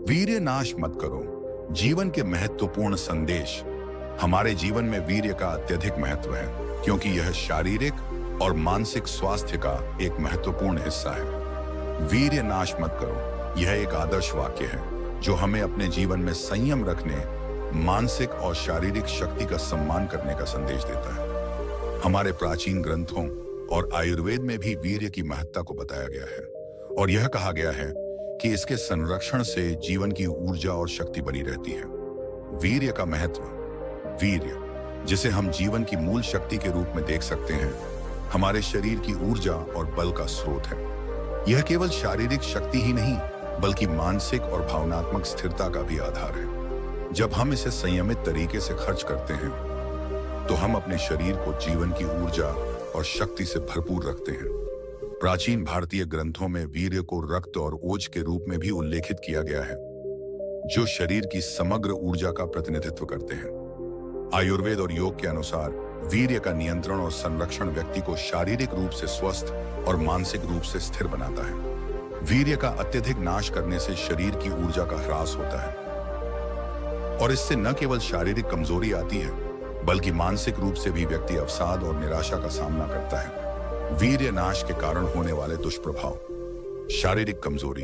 वीर्य नाश मत करो। जीवन के महत्वपूर्ण संदेश। हमारे जीवन में वीर्य का अत्यधिक महत्व है, क्योंकि यह शारीरिक और मानसिक स्वास्थ्य का एक महत्वपूर्ण हिस्सा है। वीर्य नाश मत करो, यह एक आदर्श वाक्य है जो हमें अपने जीवन में संयम रखने, मानसिक और शारीरिक शक्ति का सम्मान करने का संदेश देता है। हमारे प्राचीन ग्रंथों और आयुर्वेद में भी वीर्य की महत्ता को बताया गया है, और यह कहा गया है कि इसके संरक्षण से जीवन की ऊर्जा और शक्ति बनी रहती है। वीर्य का महत्व। वीर्य, जिसे हम जीवन की मूल शक्ति के रूप में देख सकते हैं, हमारे शरीर की ऊर्जा और बल का स्रोत है। यह केवल शारीरिक शक्ति ही नहीं, बल्कि मानसिक और भावनात्मक स्थिरता का भी आधार है। जब हम इसे संयमित तरीके से खर्च करते हैं, तो हम अपने शरीर को जीवन की ऊर्जा और शक्ति से भरपूर रखते हैं। प्राचीन भारतीय ग्रंथों में वीर्य को रक्त और ओज के रूप में भी उल्लेखित किया गया है, जो शरीर की समग्र ऊर्जा का प्रतिनिधित्व करते हैं। आयुर्वेद और योग के अनुसार वीर्य का नियंत्रण और संरक्षण व्यक्ति को शारीरिक रूप से स्वस्थ और मानसिक रूप से स्थिर बनाता है। वीर्य का अत्यधिक नाश करने से शरीर की ऊर्जा का ह्रास होता है, और इससे न केवल शारीरिक कमजोरी आती है, बल्कि मानसिक रूप से भी व्यक्ति अवसाद और निराशा का सामना करता है। वीर्य नाश के कारण होने वाले दुष्प्रभाव। शारीरिक कमजोरी।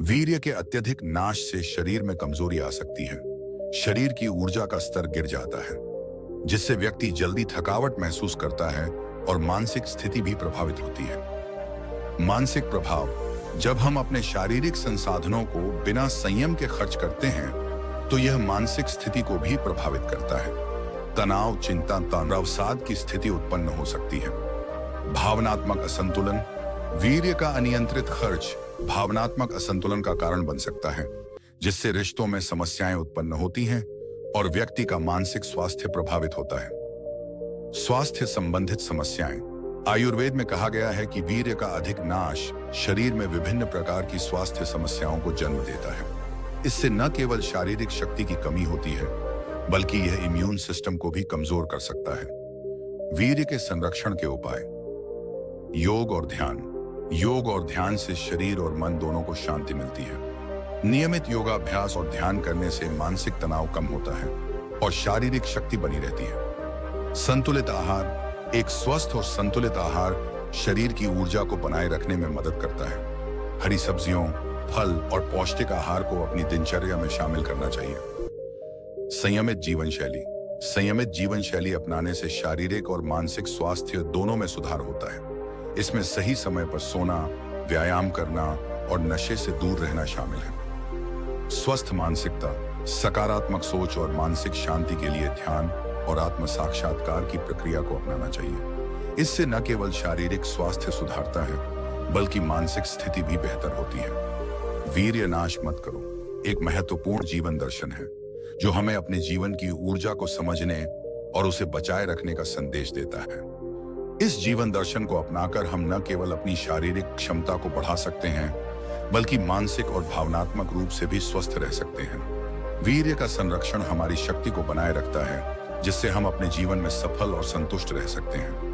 वीर्य के अत्यधिक नाश से शरीर में कमजोरी आ सकती है। शरीर की ऊर्जा का स्तर गिर जाता है, जिससे व्यक्ति जल्दी थकावट महसूस करता है और मानसिक स्थिति भी प्रभावित होती है। मानसिक प्रभाव। जब हम अपने शारीरिक संसाधनों को बिना संयम के खर्च करते हैं, तो यह मानसिक स्थिति को भी प्रभावित करता है। तनाव, चिंता, अवसाद की स्थिति उत्पन्न हो सकती है। भावनात्मक असंतुलन। वीर्य का अनियंत्रित खर्च भावनात्मक असंतुलन का कारण बन सकता है, जिससे रिश्तों में समस्याएं उत्पन्न होती हैं और व्यक्ति का मानसिक स्वास्थ्य प्रभावित होता है। स्वास्थ्य संबंधित समस्याएं। आयुर्वेद में कहा गया है कि वीर्य का अधिक नाश शरीर में विभिन्न प्रकार की स्वास्थ्य समस्याओं को जन्म देता है। इससे न केवल शारीरिक शक्ति की कमी होती है, बल्कि यह इम्यून सिस्टम को भी कमजोर कर सकता है। वीर्य के संरक्षण के उपाय। योग और ध्यान। योग और ध्यान से शरीर और मन दोनों को शांति मिलती है। नियमित योगाभ्यास और ध्यान करने से मानसिक तनाव कम होता है और शारीरिक शक्ति बनी रहती है। संतुलित आहार। एक स्वस्थ और संतुलित आहार शरीर की ऊर्जा को बनाए रखने में मदद करता है। हरी सब्जियों, फल और पौष्टिक आहार को अपनी दिनचर्या में शामिल करना चाहिए। संयमित जीवन शैली। संयमित जीवन शैली अपनाने से शारीरिक और मानसिक स्वास्थ्य दोनों में सुधार होता है। इसमें सही समय पर सोना, व्यायाम करना और नशे से दूर रहना शामिल है। स्वस्थ मानसिकता। सकारात्मक सोच और मानसिक शांति के लिए ध्यान और आत्म साक्षात्कार की प्रक्रिया को अपनाना चाहिए। इससे न केवल शारीरिक स्वास्थ्य सुधारता है, बल्कि मानसिक स्थिति भी बेहतर होती है। वीर्य नाश मत करो एक महत्वपूर्ण जीवन दर्शन है, जो हमें अपने जीवन की ऊर्जा को समझने और उसे बचाए रखने का संदेश देता है। इस जीवन दर्शन को अपनाकर हम न केवल अपनी शारीरिक क्षमता को बढ़ा सकते हैं, बल्कि मानसिक और भावनात्मक रूप से भी स्वस्थ रह सकते हैं। वीर्य का संरक्षण हमारी शक्ति को बनाए रखता है, जिससे हम अपने जीवन में सफल और संतुष्ट रह सकते हैं।